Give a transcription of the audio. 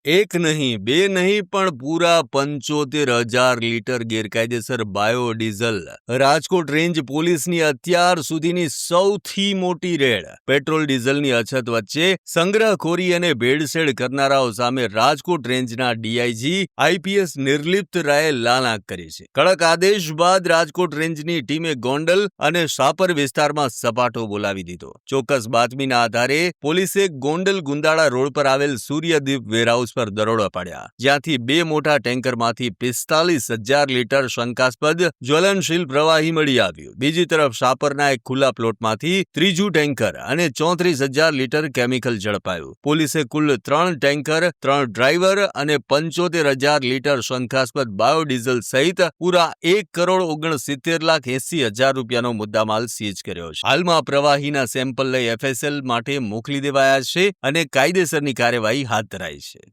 એક નહીં, બે નહીં પણ પૂરા 75,000 લીટર ગેરકાયદેસર બાયોડીઝલ. રાજકોટ રેન્જ પોલીસની અત્યાર સુધીની સૌથી મોટી રેડ. પેટ્રોલ ડીઝલની અછત વચ્ચે સંગ્રહખોરી અને ભેળસેળ કરનારાઓ સામે રાજકોટ રેન્જના ડીઆઈજી આઈપીએસ નિર્લિપ્ત રાયે લાલાક કરી છે. કડક આદેશ બાદ રાજકોટ રેન્જની ટીમે ગોંડલ અને શાપર વિસ્તારમાં સપાટો બોલાવી દીધો. ચોક્કસ બાતમીના આધારે પોલીસે ગોંડલ ગુંદાળા રોડ પર આવેલ સૂર્યદીપ વેરહાઉસ પર દરોડા પાડ્યા, જ્યાંથી 2 મોટા ટેન્કરમાંથી 45,000 લીટર શંકાસ્પદ જ્વલનશીલ પ્રવાહી મળી આવ્યું. બીજી તરફ શાપરના એક ખુલ્લા પ્લોટમાંથી ત્રીજું ટેન્કર અને 34,000 લીટર કેમિકલ ઝડપાયું. પોલીસે કુલ 3 ટેન્કર, 3 ડ્રાઈવર અને 75,000 લીટર શંકાસ્પદ બાયોડીઝલ સહિત પૂરા 1,69,80,000 રૂપિયાનો મુદ્દામાલ સીઝ કર્યો છે. હાલમાં પ્રવાહીના સેમ્પલ લઈ FSL માટે મોકલી દેવાયા છે અને કાયદેસરની કાર્યવાહી હાથ ધરાઈ છે.